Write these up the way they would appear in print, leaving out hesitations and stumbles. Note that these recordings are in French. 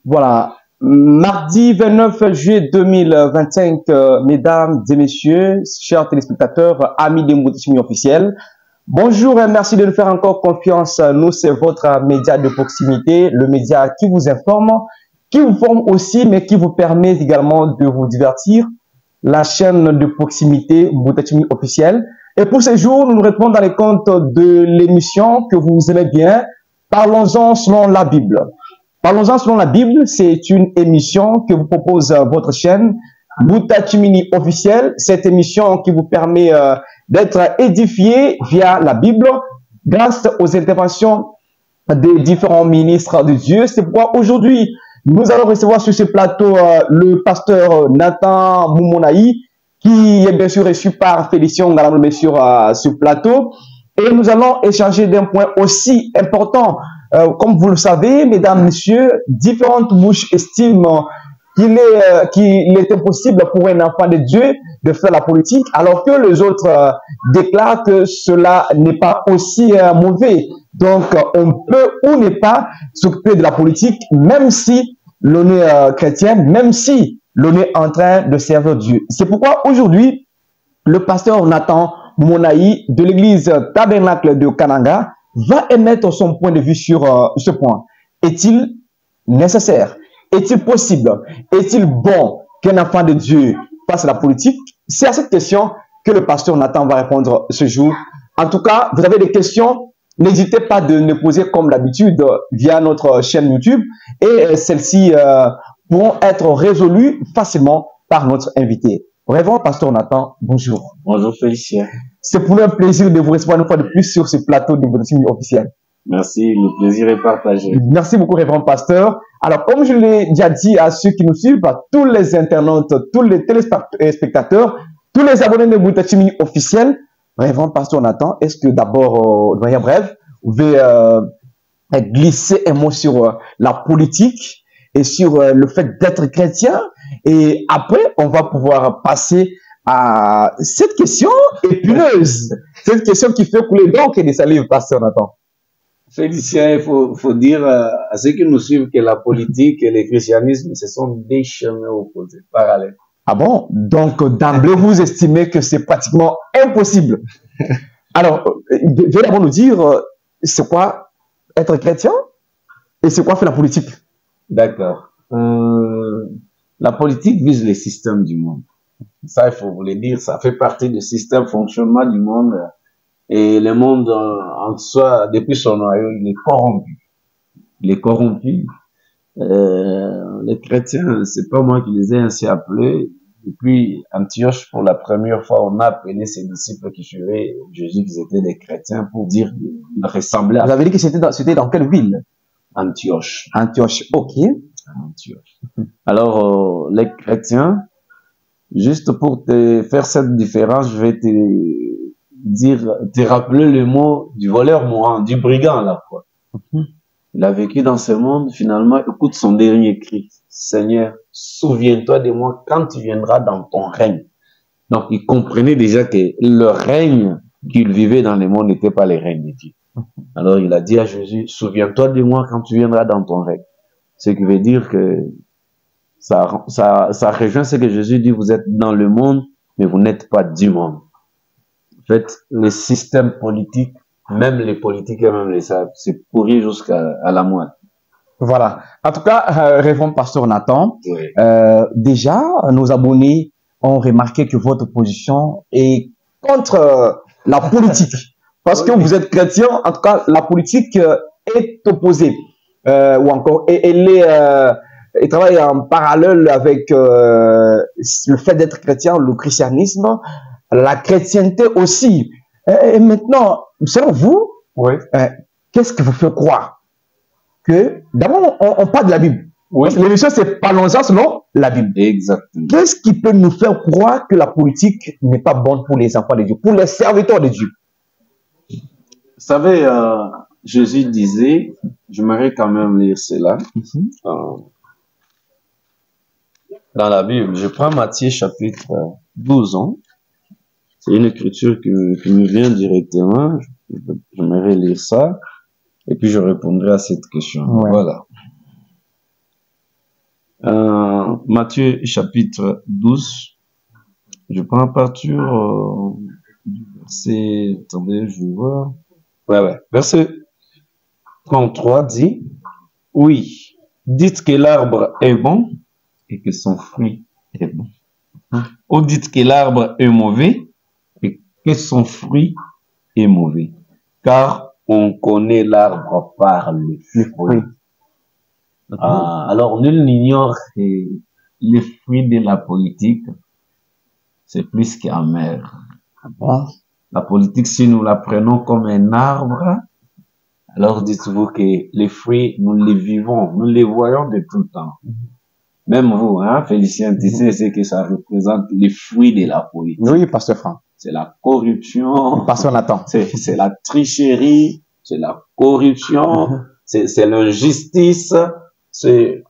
Voilà. Mardi 29 juillet 2025, mesdames et messieurs, chers téléspectateurs, amis de Moutachimi officiel. Bonjour et merci de nous faire encore confiance. Nous, c'est votre média de proximité, le média qui vous informe, qui vous forme aussi, mais qui vous permet également de vous divertir. La chaîne de proximité Moutachimi officiel. Et pour ce jour, nous nous retrouvons dans les comptes de l'émission que vous aimez bien. Parlons-en selon la Bible. Parlons-en selon la Bible, c'est une émission que vous propose votre chaîne Moutachimini officiel. Cette émission qui vous permet d'être édifié via la Bible grâce aux interventions des différents ministres de Dieu. C'est pourquoi aujourd'hui, nous allons recevoir sur ce plateau le pasteur Nathan Moumonaï, qui est bien sûr reçu par Félicien Ngalambe sur ce plateau. Et nous allons échanger d'un point aussi important. Comme vous le savez, mesdames, messieurs, différentes bouches estiment qu'il est impossible pour un enfant de Dieu de faire la politique, alors que les autres déclarent que cela n'est pas aussi mauvais. Donc, on peut ou n'est pas s'occuper de la politique, même si l'on est chrétien, même si l'on est en train de servir Dieu. C'est pourquoi aujourd'hui, le pasteur Nathan Monaï de l'église Tabernacle de Kananga va émettre son point de vue sur ce point. Est-il nécessaire? Est-il possible? Est-il bon qu'un enfant de Dieu fasse la politique? C'est à cette question que le pasteur Nathan va répondre ce jour. En tout cas, vous avez des questions, n'hésitez pas de les poser comme d'habitude via notre chaîne YouTube et celles-ci pourront être résolues facilement par notre invité. Révérend pasteur Nathan, bonjour. Bonjour Félicien. C'est pour nous un plaisir de vous recevoir une fois de plus sur ce plateau de votre film officiel. Merci, le plaisir est partagé. Merci beaucoup, révérend pasteur. Alors, comme je l'ai déjà dit à ceux qui nous suivent, à tous les internautes, tous les téléspectateurs, tous les abonnés de Moutachimi officiel, révérend pasteur Nathan, est-ce que d'abord, de manière brève, vous pouvez glisser un mot sur la politique et sur le fait d'être chrétien, et après, on va pouvoir passer à cette question épineuse, cette question qui fait couler donc des salives, pasteur Nathan. Félicien, il faut dire à ceux qui nous suivent que la politique et le christianisme, ce sont des chemins opposés, parallèles. Ah bon? Donc, d'emblée, vous estimez que c'est pratiquement impossible. Alors, veuillez d'abord nous dire, c'est quoi être chrétien et c'est quoi faire la politique? D'accord. La politique vise les systèmes du monde. Ça, il faut vous le dire, ça fait partie du système fonctionnement du monde. Et le monde en soi, depuis son noyau, il est corrompu. Il est corrompu. Les chrétiens, c'est pas moi qui les ai ainsi appelés. Depuis Antioche, pour la première fois, on a appelé ses disciples qui suivaient Jésus, qu'ils étaient des chrétiens, pour dire qu'ils ressemblaient à... Vous avez dit que c'était dans quelle ville? Antioche. Antioche, ok. Antioche. Alors, les chrétiens, juste pour te faire cette différence, je vais te rappeler le mot du voleur mourant, du brigand à la fois. Il a vécu dans ce monde, finalement, écoute son dernier cri. Seigneur, souviens-toi de moi quand tu viendras dans ton règne. Donc, il comprenait déjà que le règne qu'il vivait dans le monde n'était pas le règne de Dieu. Alors, il a dit à Jésus, souviens-toi de moi quand tu viendras dans ton règne. Ce qui veut dire que ça rejoint ce que Jésus dit, vous êtes dans le monde, mais vous n'êtes pas du monde. En fait, le système politique, même les politiques et même les savent, c'est pourri jusqu'à la moelle. Voilà. En tout cas, révérend pasteur Nathan, Oui. déjà, nos abonnés ont remarqué que votre position est contre la politique. Parce que vous êtes chrétien, en tout cas, la politique est opposée. Ou encore, elle travaille en parallèle avec le fait d'être chrétien, le christianisme, la chrétienté aussi. Et maintenant, selon vous, Oui. Qu'est-ce qui vous fait croire que, d'abord, on parle de la Bible. Oui. L'émission, c'est parlons-en selon la Bible. Exactement. Qu'est-ce qui peut nous faire croire que la politique n'est pas bonne pour les enfants de Dieu, pour les serviteurs de Dieu? Vous savez, Jésus disait, j'aimerais quand même lire cela, dans la Bible. Je prends Matthieu chapitre 12. C'est une écriture qui me vient directement. J'aimerais lire ça. Et puis je répondrai à cette question. Ouais. Voilà. Matthieu chapitre 12. Je prends à partir du verset, attendez, je vais voir. Ouais. Verset 33 dit, oui, dites que l'arbre est bon et que son fruit est bon. Ou dites que l'arbre est mauvais et que son fruit est mauvais. Car on connaît l'arbre par le fruit. Alors, nul n'ignore que les fruits de la politique, c'est plus qu'amer. La politique, si nous la prenons comme un arbre, alors dites-vous que les fruits, nous les vivons, nous les voyons de tout le temps. Même vous, hein, Félicien, tu sais ce que ça représente, les fruits de la politique. Oui, Pasteur Franck. C'est la corruption. Pasteur Nathan. C'est la tricherie, c'est la corruption, c'est l'injustice.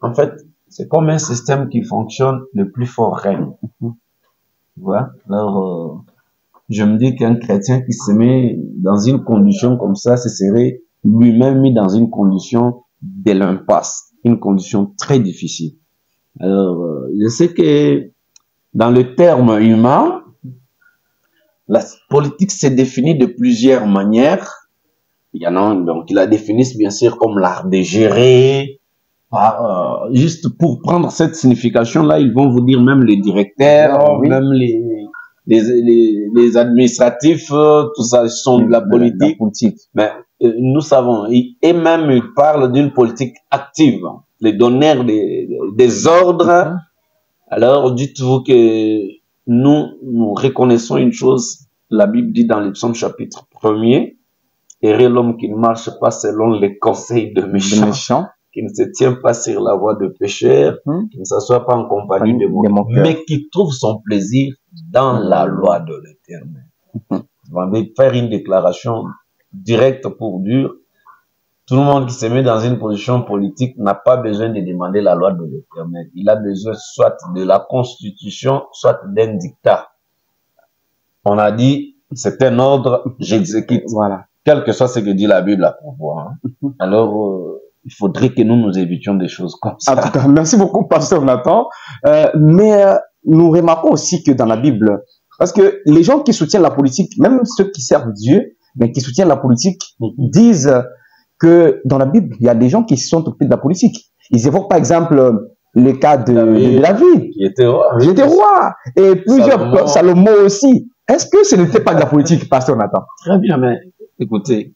En fait, c'est comme un système qui fonctionne, le plus fort règne. Voilà. Alors, je me dis qu'un chrétien qui se met dans une condition comme ça, ce serait lui-même mis dans une condition de l'impasse, une condition très difficile. Alors, je sais que dans le terme humain, la politique s'est définie de plusieurs manières. Il y en a donc qui la définissent bien sûr comme l'art de gérer. Juste pour prendre cette signification-là, ils vont vous dire même les directeurs, oui, même les administratifs, tout ça sont de la politique. Mais nous savons, et même ils parlent d'une politique active, les donneurs des ordres. Alors dites-vous que nous reconnaissons une chose, la Bible dit dans le psaume chapitre 1er, heureux l'homme qui ne marche pas selon les conseils de méchants, qui ne se tient pas sur la voie de pécheurs, qui ne s'assoit pas en compagnie de mauvais, mais qui trouve son plaisir dans la loi de l'Éternel. Vous allez faire une déclaration directe pour dire, tout le monde qui se met dans une position politique n'a pas besoin de demander la loi de l'Éternel. Il a besoin soit de la Constitution, soit d'un dictat. On a dit, c'est un ordre, j'exécute. Voilà. Quel que soit ce que dit la Bible à pouvoir. Alors, il faudrait que nous évitions des choses comme ça. En tout cas, merci beaucoup, Pasteur Nathan. Nous remarquons aussi que dans la Bible, parce que les gens qui soutiennent la politique, même ceux qui servent Dieu, mais qui soutiennent la politique, disent que dans la Bible, il y a des gens qui se sont occupés de la politique. Ils évoquent par exemple le cas de David, qui était roi. Il était roi. Et plusieurs, Salomon aussi. Est-ce que ce n'était pas de la politique, Pasteur Nathan? Très bien, mais écoutez,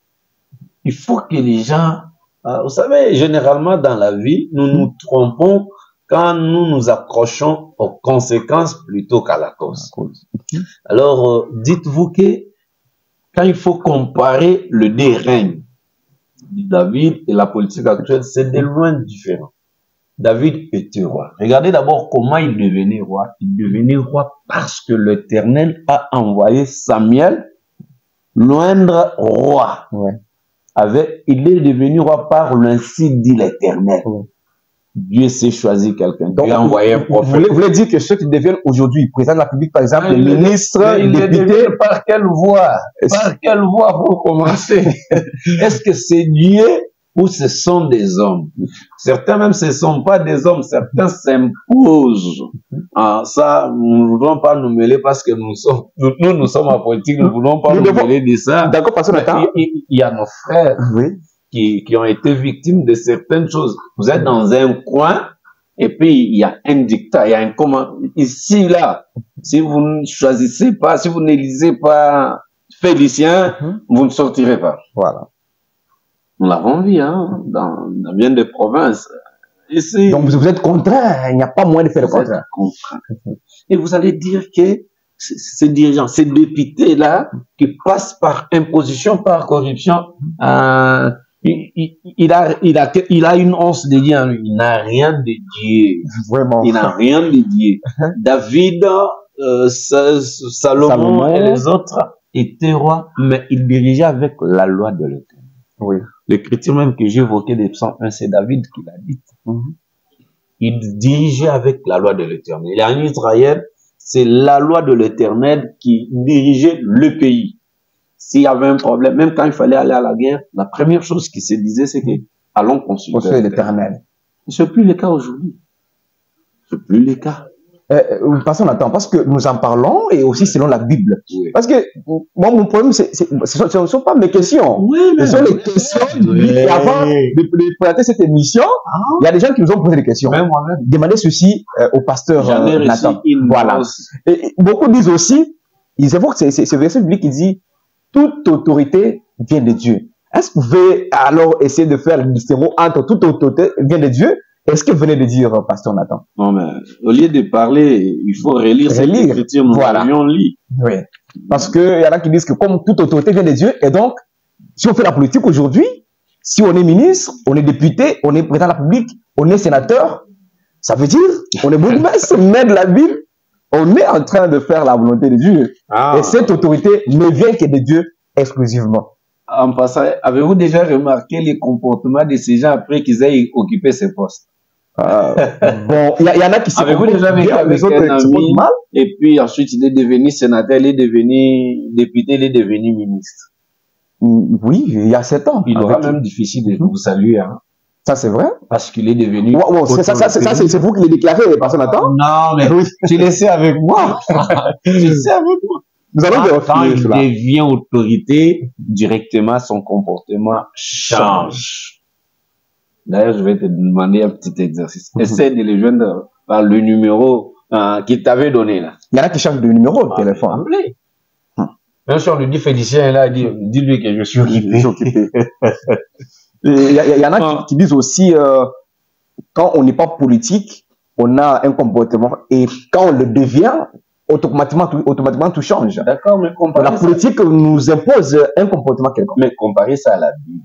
il faut que les gens, vous savez, généralement dans la vie, nous nous trompons quand nous nous accrochons aux conséquences plutôt qu'à la cause. Alors, dites-vous que quand il faut comparer le règne de David et la politique actuelle, c'est de loin différent. David était roi. Regardez d'abord comment il devenait roi. Il devenait roi parce que l'Éternel a envoyé Samuel loindre roi. Il est devenu roi par l'ainsi dit l'Éternel. Dieu s'est choisi quelqu'un. Dieu a envoyé un prophète. Vous voulez dire que ceux qui deviennent aujourd'hui président de la République, par exemple, les ministres, les députés, par quelle voie? Par quelle voie pour commencer? Est-ce que c'est Dieu ou ce sont des hommes? Certains même ce ne sont pas des hommes, certains s'imposent. Ça, nous ne voulons pas nous mêler parce que nous sommes en politique, nous ne voulons pas nous mêler de ça. D'accord, parce que il y a nos frères. Qui ont été victimes de certaines choses. Vous êtes dans un coin, et puis il y a un dictat, il y a un comment. Ici, là, si vous ne choisissez pas, si vous n'élisez pas Félicien, vous ne sortirez pas. Voilà. Nous l'avons vu, hein, dans bien des provinces. Ici, donc vous êtes contraint, il n'y a pas moyen de faire le contraire. Et vous allez dire que ces dirigeants, ces députés-là, qui passent par imposition, par corruption, il a une once de Dieu en lui. Il n'a rien de Dieu. Vraiment. Il n'a rien de Dieu. David, Salomon et les autres étaient rois, mais ils dirigeaient avec la loi de l'Éternel. L'écriture même que j'ai évoquée des psaumes 1, c'est David qui l'a dit. Il dirigeait avec la loi de l'Éternel. Et en Israël, c'est la loi de l'Éternel qui dirigeait le pays. S'il y avait un problème, même quand il fallait aller à la guerre, la première chose qui se disait, c'est que allons consulter l'Éternel. Ce n'est plus le cas aujourd'hui. Ce n'est plus le cas. Parce qu'on attend, parce que nous en parlons et aussi selon la Bible. Oui. Parce que moi, mon problème, ce ne sont pas mes questions. Oui, mais ce sont les questions. Et avant de présenter cette émission, il y a des gens qui nous ont posé des questions. Même moi-même. Demandez ceci au pasteur Nathan. Voilà. Et beaucoup disent aussi, ils évoquent ce verset biblique qui dit toute autorité vient de Dieu. Est-ce que vous pouvez alors essayer de faire le distinguo entre toute autorité vient de Dieu? Est-ce que vous venez de dire, pasteur Nathan? Non, mais au lieu de parler, il faut relire cette écriture. Voilà. On lit. Oui. Parce qu'il y en a qui disent que comme toute autorité vient de Dieu, et donc, si on fait la politique aujourd'hui, si on est ministre, on est député, on est président de la République, on est sénateur, ça veut dire, on est bourgmestre, maire de la ville, on est en train de faire la volonté de Dieu. Et cette autorité ne vient que de Dieu exclusivement. En passant, avez-vous déjà remarqué les comportements de ces gens après qu'ils aient occupé ces postes? Bon, il y en a qui se avez-vous déjà vécu avec un ami, mal? Et puis ensuite il est devenu sénateur, il est devenu député, il est devenu ministre. Oui, il y a 7 ans. Il aura même difficile de vous saluer. Hein. Ça, c'est vrai? Parce qu'il est devenu... c'est vous qui l'avez déclaré, personne n'attend? Non, mais tu le sais avec moi. Tu le sais avec moi. Quand il devient autorité, directement son comportement change. D'ailleurs, je vais te demander un petit exercice. Essaie de le joindre par le numéro qu'il t'avait donné là. Il y en a qui changent de numéro de téléphone. Même si on lui dit Félicien, là, dis-lui que je suis occupé. Il y en a qui disent aussi, quand on n'est pas politique, on a un comportement, et quand on le devient, automatiquement tout change. D'accord, mais la politique nous impose un comportement quelconque. Mais comparez ça à la Bible.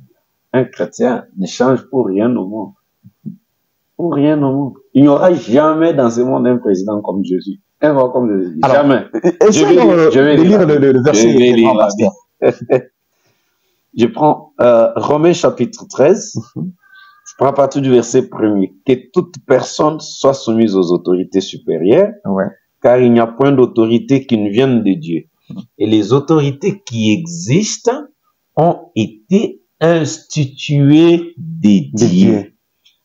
Un chrétien ne change pour rien au monde. Pour rien au monde. Il n'y aura jamais dans ce monde un président comme Jésus. Un roi comme Jésus. Alors, jamais. Je vais lire le verset. Je prends Romains chapitre 13. Je prends à partir du verset 1er. Que toute personne soit soumise aux autorités supérieures. Ouais. Car il n'y a point d'autorité qui ne vienne de Dieu. Et les autorités qui existent ont été instituées de Dieu.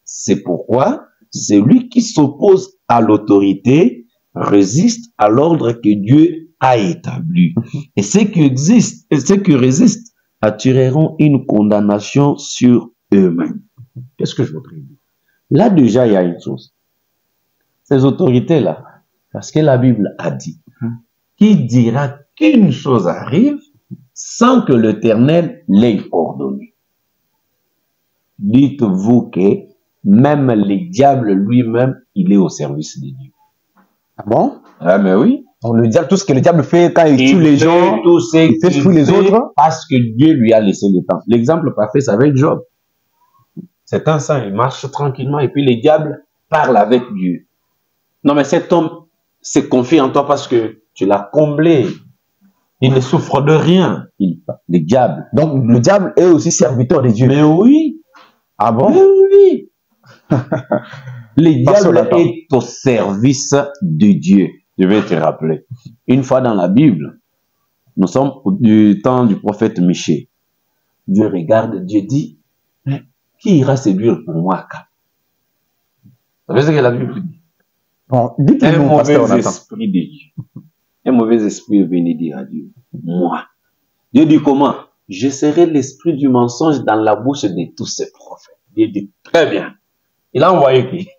C'est pourquoi celui qui s'oppose à l'autorité résiste à l'ordre que Dieu a établi. Et ceux qui existent et ceux qui résistent attireront une condamnation sur eux-mêmes. Qu'est-ce que je voudrais dire? Là déjà, il y a une chose. Ces autorités-là, parce que la Bible a dit, qui dira qu'une chose arrive sans que l'Éternel l'ait ordonné. Dites-vous que même le diable lui-même, il est au service de Dieu. Ah bon? Ah mais oui. On le diable, tout ce que le diable fait quand il tue les gens, il fait tuer les autres. Parce que Dieu lui a laissé le temps. L'exemple parfait, c'est avec Job. C'est un saint, il marche tranquillement et puis le diable parle avec Dieu. Non mais cet homme se confie en toi parce que tu l'as comblé. Il ne souffre de rien. Le diable. Donc le diable est aussi serviteur de Dieu. Mais oui. Ah bon? Mais oui. Le diable est au service de Dieu. Je vais te rappeler. Une fois dans la Bible, nous sommes du temps du prophète Michée. Dieu regarde, Dieu dit, qui ira séduire pour moi? Vous savez ce que la Bible dit? Bon, un mauvais esprit de Dieu. Un mauvais esprit est venu dire à Dieu, moi. Dieu dit comment? Je serai l'esprit du mensonge dans la bouche de tous ces prophètes. Dieu dit, très bien. Il a envoyé qui?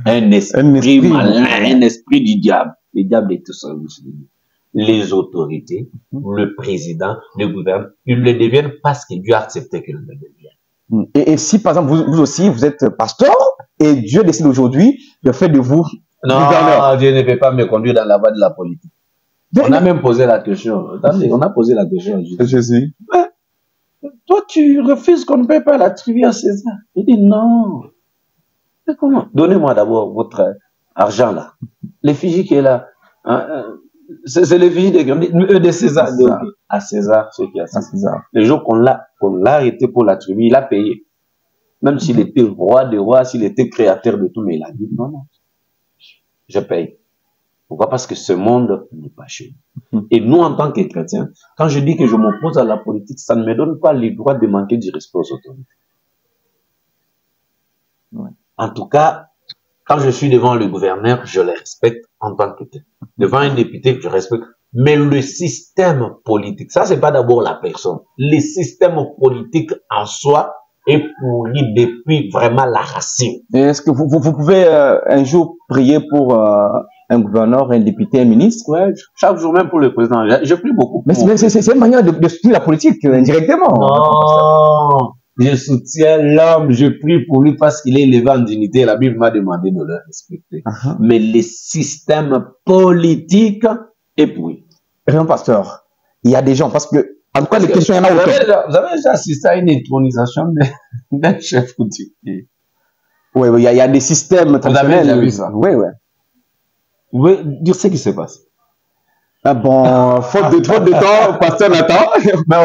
un esprit malin, un esprit du diable. Le diable est tout seul. Les autorités, le président, le gouvernement, ils le deviennent parce que Dieu a accepté qu'ils le deviennent. Et si, par exemple, vous aussi, vous êtes pasteur, et Dieu décide aujourd'hui de faire de vous gouverneur. Non, Dieu ne peut pas me conduire dans la voie de la politique. On a même posé la question. Attendez, on a posé la question à Jésus. Toi, tu refuses qu'on ne paie pas l'attribuer à César. Il dit non. Mais comment? Donnez-moi d'abord votre argent là. L'effigie qui est là. C'est l'effigie de César. Donc, à César, ce qui est à César. Le jour qu'on l'a arrêté pour l'attribuer, il a payé. Même s'il était roi des rois, s'il était créateur de tout, mais il a dit non, non. Je paye. Pourquoi? Parce que ce monde n'est pas chez nous. Et nous, en tant que chrétiens, quand je dis que je m'oppose à la politique, ça ne me donne pas le droit de manquer du respect aux autorités. Ouais. En tout cas, Quand je suis devant le gouverneur, je le respecte en tant que tel. Devant un député, je respecte. Mais le système politique, ça c'est pas d'abord la personne. Le système politique en soi est pourri depuis vraiment la racine. Est-ce que vous pouvez un jour prier pour un gouverneur, un député, un ministre? Ouais, chaque jour même pour le président. Je prie beaucoup. Mais c'est une manière de soutenir la politique indirectement. Non, je soutiens l'homme, je prie pour lui parce qu'il est élevé en dignité. La Bible m'a demandé de le respecter. Mais le système politique est pourri. Rien, pasteur. Il y a des gens, parce que, en tout cas, les questions, il y en a autant. Vous avez déjà assisté à une intronisation d'un chef coutumier? Oui, il y a des systèmes traditionnels. Vous avez déjà vu ça? Oui, oui. Vous pouvez dire ce qui se passe? Ah bon, faute de temps, pasteur Nathan. Mais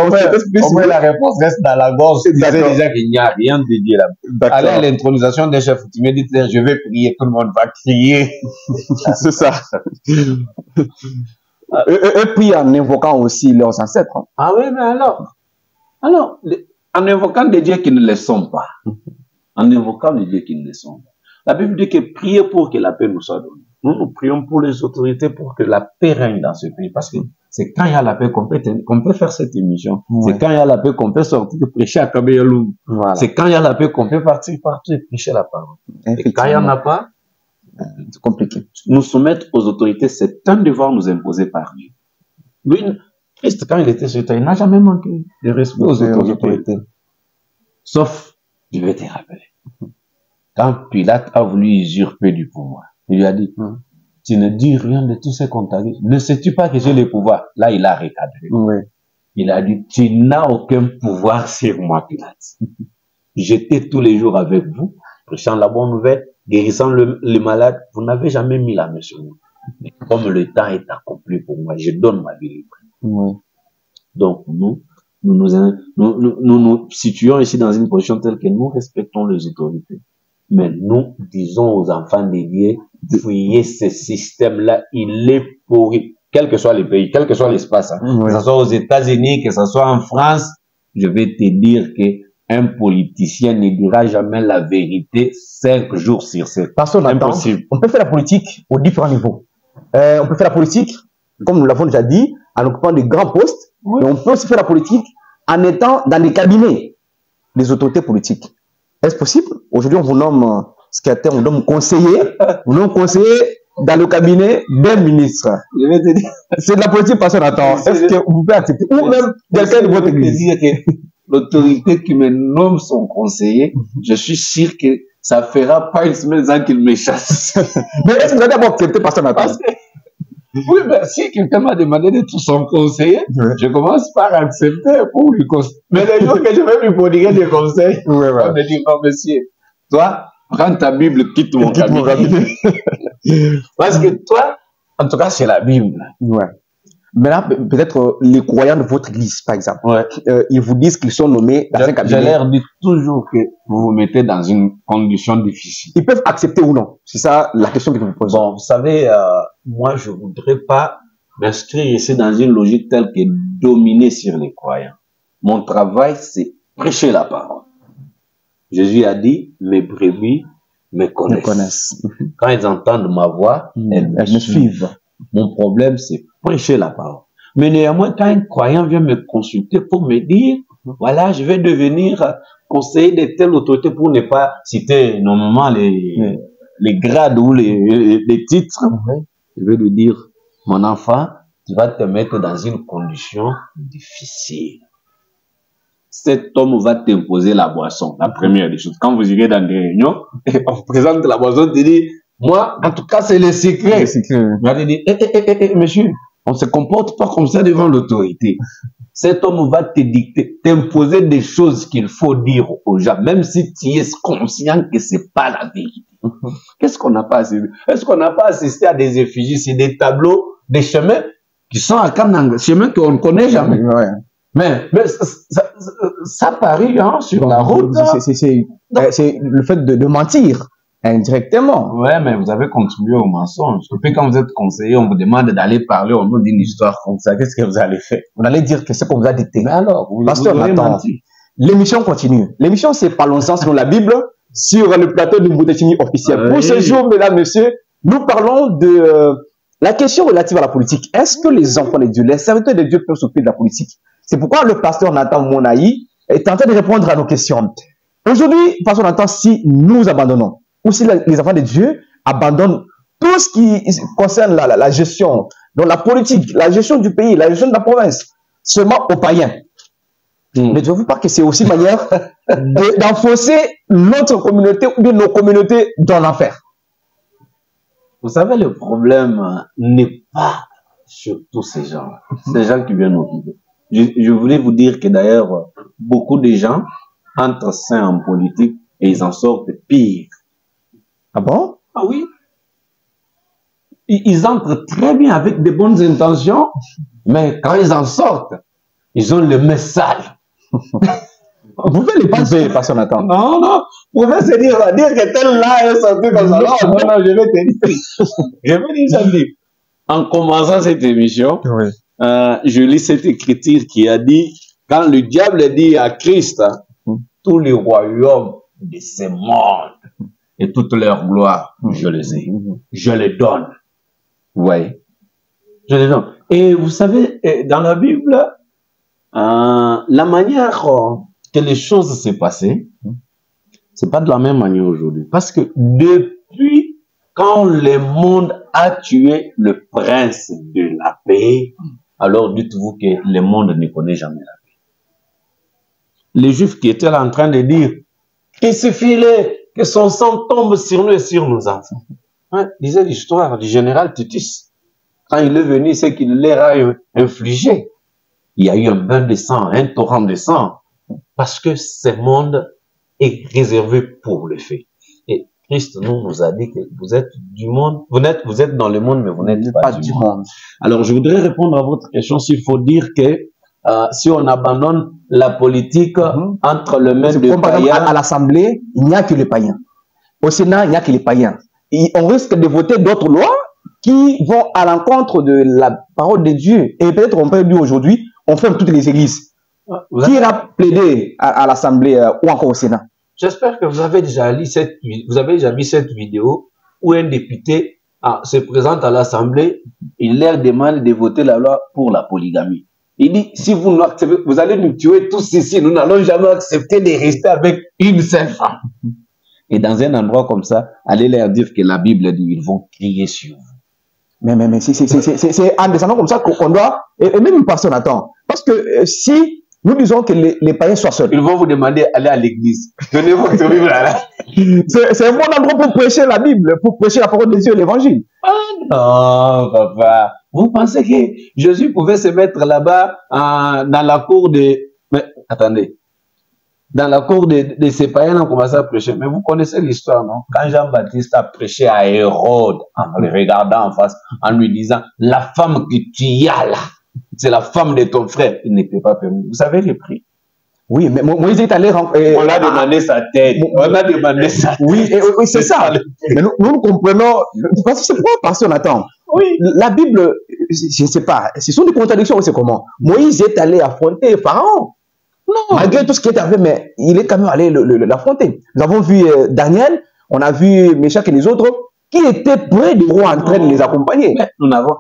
au moins la réponse reste dans la gorge. Tu sais déjà qu'il n'y a rien de Dieu là. Allez à l'intronisation d'un chef coutumier, dites je vais prier, tout le monde va crier. C'est ça. Et puis en invoquant aussi leurs ancêtres. Ah oui, mais alors, en invoquant des dieux qui ne le sont pas. En invoquant des dieux qui ne le sont pas. La Bible dit que priez pour que la paix nous soit donnée. Nous prions pour les autorités pour que la paix règne dans ce pays. Parce que c'est quand il y a la paix qu'on peut faire cette émission. Ouais. C'est quand il y a la paix qu'on peut sortir prêcher à Kabeyaloum. Voilà. C'est quand il y a la paix qu'on peut partir partout et prêcher la parole. Et quand il n'y en a pas, c'est compliqué. Nous soumettre aux autorités, c'est un devoir nous imposé par Dieu. Lui, Christ, quand il était sur terre, il n'a jamais manqué de respect aux autorités. Sauf, je vais te rappeler, quand Pilate a voulu usurper du pouvoir, il lui a dit, tu ne dis rien de tout ce qu'on t'a dit. Ne sais-tu pas que j'ai le pouvoir? Là, il a recadré. Oui. Il a dit, tu n'as aucun pouvoir sur moi, Pilate. J'étais tous les jours avec vous, prêchant la bonne nouvelle, guérissant les malades. Vous n'avez jamais mis la main sur moi. Mais comme le temps est accompli pour moi, je donne ma vie libre. Oui. Donc, nous nous situons ici dans une position telle que nous respectons les autorités. Mais nous disons aux enfants des dieux, fuyez ce système-là, il est pourri. Quel que soit le pays, quel que soit l'espace, que ce soit aux États-Unis, que ce soit en France, je vais te dire que un politicien ne dira jamais la vérité 5 jours sur 7. Personne n'attend. On peut faire la politique aux différents niveaux. On peut faire la politique, comme nous l'avons déjà dit, en occupant de grands postes. Oui. Mais on peut aussi faire la politique en étant dans les cabinets des autorités politiques. Est-ce possible? Aujourd'hui, on vous nomme secrétaire, on vous nomme conseiller, on vous nomme conseiller dans le cabinet d'un ministre. Je vais te dire. C'est de la politique, personne n'attend. Est-ce que vous pouvez accepter? Ou même quelqu'un de votre église. Je vais te dire que l'autorité qui me nomme son conseiller, je suis sûr que ça fera pas une semaine sans qu'il me chasse. Mais est-ce que vous allez d'abord accepter, personne n'attend? Oui, mais si quelqu'un m'a demandé d'être son conseiller, je commence par accepter pour lui conseiller. Mais le jour que je vais lui prodiguer des conseils, on me dit, oh monsieur, toi, prends ta Bible, quitte mon cabinet. Parce que toi, en tout cas, c'est la Bible. Ouais. Maintenant, peut-être les croyants de votre église, par exemple, ils vous disent qu'ils sont nommés dans un cabinet. Je leur dis toujours que vous vous mettez dans une condition difficile. Ils peuvent accepter ou non? C'est ça la question que je vous pose. Bon, vous savez, moi, je voudrais pas m'inscrire ici dans une logique telle que dominer sur les croyants. Mon travail, c'est prêcher la parole. Jésus a dit, mes brebis me connaissent. Quand ils entendent ma voix, elles me suivent. Mon problème, c'est prêcher la parole. Mais néanmoins, quand un croyant vient me consulter pour me dire, voilà, je vais devenir conseiller de telle autorité pour ne pas citer normalement les grades ou les titres, je vais lui dire, mon enfant, tu vas te mettre dans une condition difficile. Cet homme va t'imposer la boisson, la première des choses. Quand vous irez dans des réunions, et on vous présente la boisson, tu dis, moi, en tout cas, c'est le secret. Il va te dire, monsieur, on se comporte pas comme ça devant l'autorité. Cet homme va te dicter, t'imposer des choses qu'il faut dire aux gens, même si tu es conscient que c'est pas la vérité. Qu'est-ce qu'on n'a pas assisté? Est-ce qu'on n'a pas assisté à des effigies, c'est des tableaux, des chemins qui sont à Kananga, chemins qu'on ne connaît jamais. Mais ça parie sur la route. C'est le fait de mentir indirectement. Ouais, mais vous avez contribué au mensonge. Et puis quand vous êtes conseiller, on vous demande d'aller parler au nom d'une histoire comme ça. Qu'est-ce que vous allez faire? Vous allez dire que c'est qu'on vous a dicté. Mais alors, pasteur, attends. L'émission continue. L'émission, c'est Parlons-en selon la Bible. sur le plateau de Mboutetchimi officiel. Pour ce jour, mesdames, messieurs, nous parlons de la question relative à la politique. Est-ce que les enfants de Dieu, les serviteurs de Dieu peuvent s'occuper de la politique? C'est pourquoi le pasteur Nathan Monaï est en train de répondre à nos questions. Aujourd'hui, pasteur Nathan, si nous abandonnons, ou si les enfants de Dieu abandonnent tout ce qui concerne la gestion, donc la politique, la gestion du pays, la gestion de la province, seulement aux païens. Mais je ne veux pas que c'est aussi manière d'enfoncer notre communauté ou bien nos communautés dans l'enfer. Vous savez, le problème n'est pas sur tous ces gens qui viennent nous guider. Je voulais vous dire que d'ailleurs, beaucoup de gens entrent sains en politique et ils en sortent pire. Ah bon? Ah oui. Ils entrent très bien avec de bonnes intentions, mais quand ils en sortent, ils ont le main sale. Vous pouvez les passer, pasteur Nathan. Non. Vous pouvez se dire que tel là est sorti comme ça. Non, je vais te dire. Je vais dire ça. En commençant cette émission, oui. Je lis cette écriture qui a dit, quand le diable dit à Christ, tous les royaumes de ce monde et toute leur gloire, je les ai. Je les donne. Oui. Je les donne. Et vous savez, dans la Bible, la manière que les choses s'est passées, c'est pas de la même manière aujourd'hui. Parce que depuis quand le monde a tué le prince de la paix, alors dites-vous que le monde ne connaît jamais la paix. Les Juifs qui étaient là en train de dire qu'il suffisait que son sang tombe sur nous et sur nos enfants. Hein, disait l'histoire du général Titus. Quand il est venu, c'est qu'il leur a infligé. Il y a eu un bain de sang, un torrent de sang, parce que ce monde est réservé pour le fait. Et Christ nous a dit que vous êtes du monde, vous êtes dans le monde, mais vous n'êtes pas du monde. Alors, je voudrais répondre à votre question s'il faut dire que si on abandonne la politique entre le maître de païens... À l'Assemblée, il n'y a que les païens. Au Sénat, il n'y a que les païens. Et on risque de voter d'autres lois qui vont à l'encontre de la parole de Dieu. Et peut-être on peut dire aujourd'hui, on ferme toutes les églises. Qui ira plaider à l'Assemblée ou encore au Sénat? J'espère que vous avez déjà vu cette vidéo où un député se présente à l'Assemblée, il leur demande de voter la loi pour la polygamie. Il dit, si vous nous acceptez, vous allez nous tuer tous ici, nous n'allons jamais accepter de rester avec une seule femme. Et dans un endroit comme ça, allez leur dire que la Bible dit, ils vont crier sur vous. Mais c'est en descendant comme ça qu'on doit, et même une personne attend. Parce que si nous disons que les païens soient seuls, ils vont vous demander d'aller à l'église. Donnez votre Bible là. C'est un bon endroit pour prêcher la Bible, pour prêcher la parole de Dieu, l'évangile. Ah non, papa. Vous pensez que Jésus pouvait se mettre là-bas dans la cour de... Mais attendez. Dans la cour de ces païens, on commençait à prêcher. Mais vous connaissez l'histoire, non? Quand Jean-Baptiste a prêché à Hérode, en le regardant en face, en lui disant, la femme que tu as là, c'est la femme de ton frère. Il n'était pas permis. Vous savez le prix? Oui, mais Moïse est allé... on a demandé sa tête. On a demandé sa tête. Oui, c'est ça. Mais nous comprenons... Parce que c'est pas parce qu'on attend. Oui. La Bible, je ne sais pas, ce sont des contradictions, c'est comment? Moïse est allé affronter Pharaon. Non. Malgré tout ce qui est arrivé, mais il est quand même allé l'affronter. Nous avons vu Daniel, on a vu Méchak et les autres, qui étaient près du roi en train de les accompagner. Mais nous n'avons...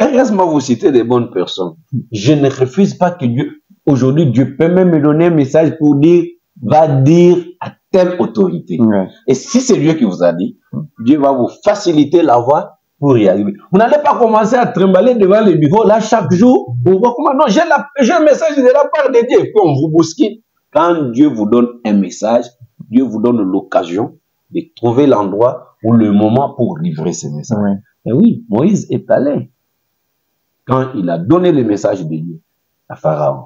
Heureusement, vous citez des bonnes personnes. Je ne refuse pas que Dieu... Aujourd'hui, Dieu peut même me donner un message pour dire, va dire à telle autorité. Ouais. Et si c'est Dieu qui vous a dit, Dieu va vous faciliter la voie pour y arriver. Vous n'allez pas commencer à trimballer devant le bureau, là, chaque jour, on voit comment, non, j'ai un message de la part de Dieu, et puis on vous bouscule. Quand Dieu vous donne un message, Dieu vous donne l'occasion de trouver l'endroit ou le moment pour livrer ce message. Ouais. Et oui, Moïse est allé. Quand il a donné le message de Dieu à Pharaon,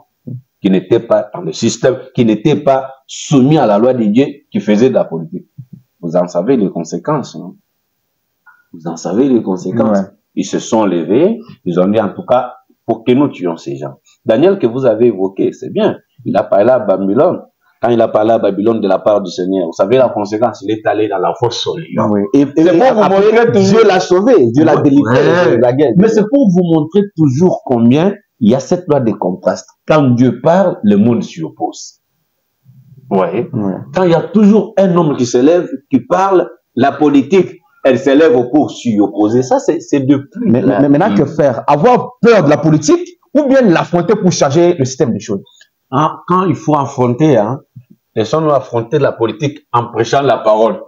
qui n'était pas dans le système, qui n'était pas soumis à la loi de Dieu, qui faisait de la politique. Vous en savez les conséquences, non? Vous en savez les conséquences. Ouais. Ils se sont levés, ils ont dit en tout cas, pour que nous tuions ces gens. Daniel que vous avez évoqué, c'est bien. Il a parlé à Babylone. Quand il a parlé à Babylone de la part du Seigneur, vous savez la conséquence, il est allé dans la fosse au lion. Oui. Et c'est pour vous montrer que Dieu l'a sauvé, Dieu l'a délivré de la guerre. Mais c'est pour vous montrer toujours combien il y a cette loi de contraste. Quand Dieu parle, le monde s'y oppose. Ouais. Quand il y a toujours un homme qui se lève, qui parle, la politique, elle se lève pour s'y opposer. Ça, c'est depuis. Mais maintenant, que faire? Avoir peur de la politique ou bien l'affronter pour changer le système des choses? Hein, quand il faut affronter, hein, les gens doivent affronter la politique en prêchant la parole.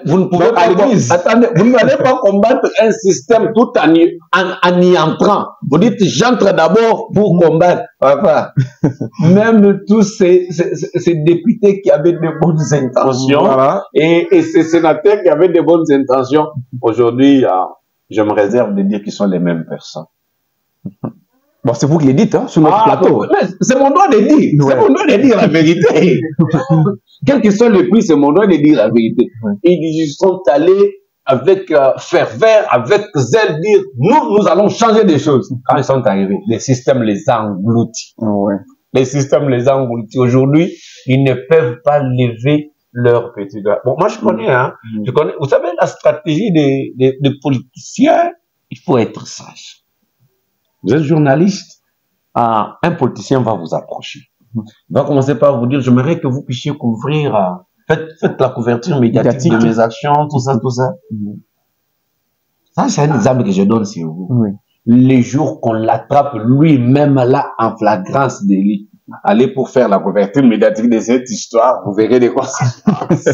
Vous ne pouvez pas, attendez, vous n'allez pas combattre un système tout en y entrant. Vous dites, j'entre d'abord pour combattre. Enfin, même tous ces députés qui avaient de bonnes intentions, voilà, et ces sénateurs qui avaient de bonnes intentions, aujourd'hui, je me réserve de dire qu'ils sont les mêmes personnes. Bon, c'est vous qui le dites, hein, sur notre plateau. C'est mon droit de dire. Ouais. C'est mon droit de dire la vérité. Quel que soit le prix, c'est mon droit de dire la vérité. Ouais. Ils sont allés avec ferveur, avec zèle, dire, nous allons changer des choses. Quand ils sont arrivés, les systèmes les ont engloutis. Ouais. Les systèmes les ont engloutis. Aujourd'hui, ils ne peuvent pas lever leur petit doigt. Bon, moi, je connais, hein. Je connais. Vous savez, la stratégie des politiciens, il faut être sage. Vous êtes journaliste, un politicien va vous approcher. Il va commencer par vous dire, j'aimerais que vous puissiez couvrir, faites la couverture médiatique de mes actions, tout ça, tout ça. Ça, c'est un exemple que je donne sur vous. Oui. Les jours qu'on l'attrape lui-même là, en flagrance délit, allez pour faire la couverture médiatique de cette histoire, vous verrez des conséquences.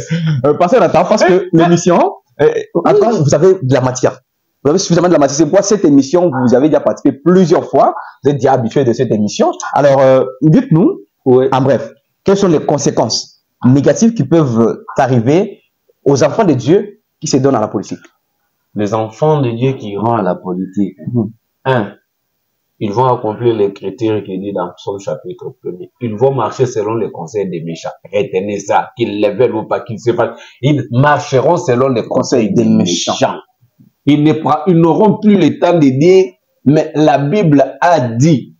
Passez à temps, parce que l'émission, attends, vous avez de la matière. Vous avez suffisamment de la matière. C'est pourquoi cette émission, vous avez déjà participé plusieurs fois. Vous êtes déjà habitué de cette émission. Alors, dites-nous, en bref, quelles sont les conséquences négatives qui peuvent arriver aux enfants de Dieu qui se donnent à la politique? Les enfants de Dieu qui iront à la politique. Ils vont accomplir les critères qui est dit dans son chapitre 1er. Ils vont marcher selon les conseils des méchants. Retenez ça, qu'ils le veulent ou pas, qu'ils se fassent. Ils marcheront selon les conseils des méchants. Ils n'auront plus le temps de dire, mais la Bible a dit.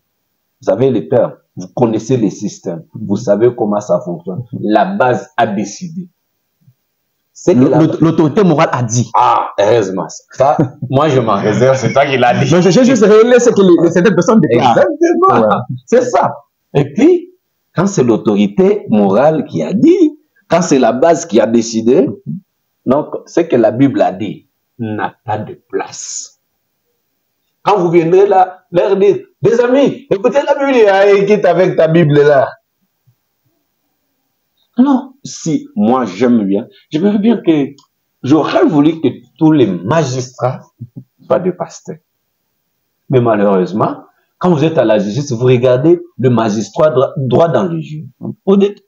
Vous avez les termes, vous connaissez les systèmes, vous savez comment ça fonctionne. La base a décidé. L'autorité morale a dit. Ah, heureusement. Ça, moi je m'en réserve, c'est toi qui l'as dit. Mais j'ai juste révélé ce que certaines personnes déclarent. Exactement. Ouais. C'est ça. Et puis, quand c'est l'autorité morale qui a dit, quand c'est la base qui a décidé, donc, ce que la Bible a dit n'a pas de place. Quand vous viendrez là, leur dire, des amis, écoutez la Bible, quitte avec ta Bible là. Alors, si moi j'aime bien, j'aimerais bien que, j'aurais voulu que tous les magistrats soient des pasteurs. Mais malheureusement, quand vous êtes à la justice, vous regardez le magistrat droit dans les yeux. Vous dites,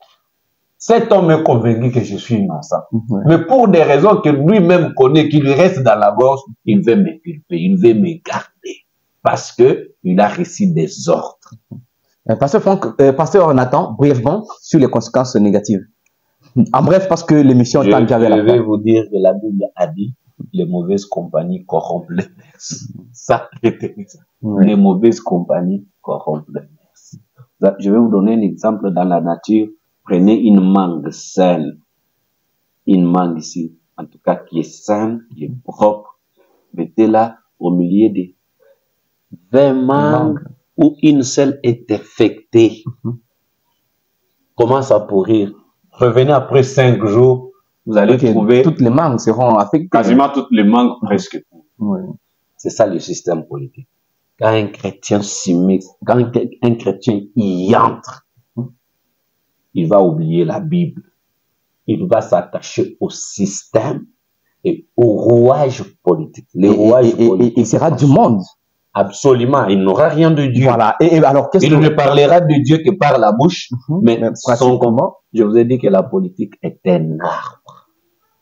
cet homme est convaincu que je suis innocent. Mais pour des raisons que lui-même connaît, qu'il reste dans la gorge, il veut me culper, il veut me garder. Parce que il a reçu des ordres. Pasteur Franck, Pasteur Nathan, brièvement, sur les conséquences négatives. En bref, parce que l'émission est déjà vers la fin. Je vais vous dire que la Bible a dit, les mauvaises compagnies corrompent les mœurs. Ça, retenez ça. Les mauvaises compagnies corrompent les mœurs. Je vais vous donner un exemple dans la nature. Prenez une mangue saine, une mangue ici, en tout cas qui est saine, qui est propre, mettez-la au milieu de 20 mangues où une seule est infectée. Commence à pourrir. Revenez après 5 jours, vous allez trouver... Toutes les mangues seront affectées. Quasiment toutes les mangues, presque. C'est ça le système politique. Quand un chrétien s'y met, quand un chrétien y entre, il va oublier la Bible. Il va s'attacher au système et au rouage politique. Les rouages politiques. Il sera du monde. Absolument. Il n'aura rien de Dieu. Voilà. Et alors, il ne parlera de Dieu que par la bouche. Mais son comment? Je vous ai dit que la politique est un arbre.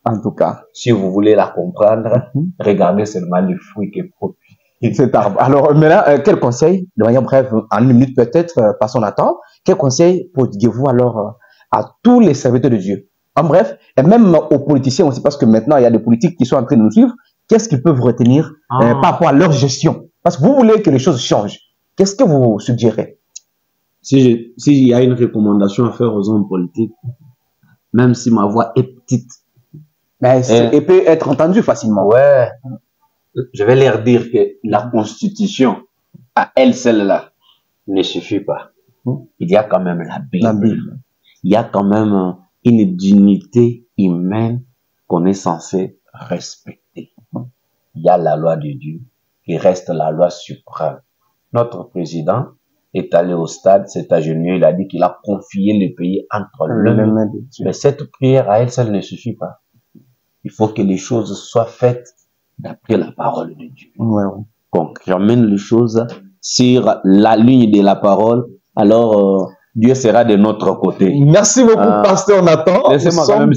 En tout cas. Si vous voulez la comprendre, regardez seulement les fruits que produit cet arbre. Alors, maintenant, quel conseil, de manière brève, en une minute peut-être, passons à temps, quel conseil prodiguez-vous alors à tous les serviteurs de Dieu? En bref, et même aux politiciens aussi, parce que maintenant, il y a des politiques qui sont en train de nous suivre. Qu'est-ce qu'ils peuvent retenir par rapport à leur gestion? Parce que vous voulez que les choses changent. Qu'est-ce que vous suggérez? S'il y a une recommandation à faire aux hommes politiques, même si ma voix est petite, mais elle peut être entendue facilement. Ouais. Je vais leur dire que la Constitution, à elle seule là, ne suffit pas. Il y a quand même la Bible. il y a quand même une dignité humaine qu'on est censé respecter. Il y a la loi de Dieu qui reste la loi suprême. Notre président est allé au stade, s'est agenouillé, il a dit qu'il a confié le pays entre les mains de Dieu. Mais cette prière à elle seule ne suffit pas. Il faut que les choses soient faites d'après la parole de Dieu. Donc, j'emmène les choses sur la ligne de la parole, alors Dieu sera de notre côté. Merci beaucoup, Pasteur Nathan. Laissez-moi quand même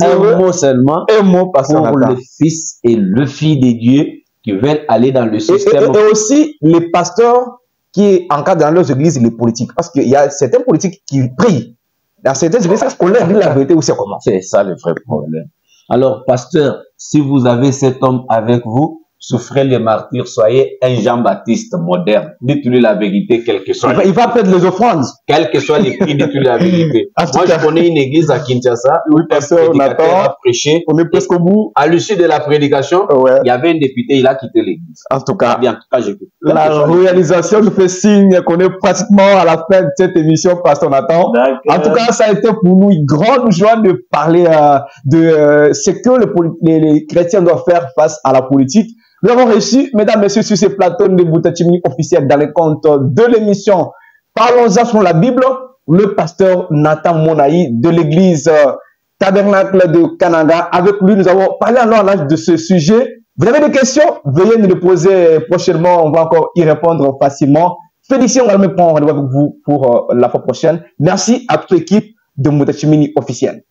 un mot seulement pour le fils et le fils de Dieu qui veulent aller dans le système. Et aussi les pasteurs qui encadrent dans leurs églises les politiques. Parce qu'il y a certains politiques qui prient. Dans certaines églises, est-ce qu'on leur dit la vérité ou c'est comment? C'est ça le vrai problème. Alors, pasteur, si vous avez cet homme avec vous, souffrez les martyrs, soyez un Jean-Baptiste moderne. Dites-lui la vérité, quel que soit. Il va perdre les offrandes. Quel que soit les prix, dites-lui la vérité. Moi, je connais une église à Kinshasa. Oui, pasteur Nathan a prêché. On est presque au bout. À l'issue de la prédication, il y avait un député, il a quitté l'église. En tout cas, j'écoute. La réalisation nous fait signe qu'on est pratiquement à la fin de cette émission, pasteur Nathan. En tout cas, ça a été pour nous une grande joie de parler de ce que les chrétiens doivent faire face à la politique. Nous avons reçu, mesdames, messieurs, sur ce plateau de Boutachimini officiel dans les comptes de l'émission Parlons-en sur la Bible, le pasteur Nathan Monaï de l'église Tabernacle de Kananga. Avec lui, nous avons parlé alors de ce sujet. Vous avez des questions? Veuillez nous les poser prochainement. On va encore y répondre facilement. Félicitations, on va prendre rendez-vous avec vous pour la fois prochaine. Merci à toute l'équipe de Boutachimini officiel.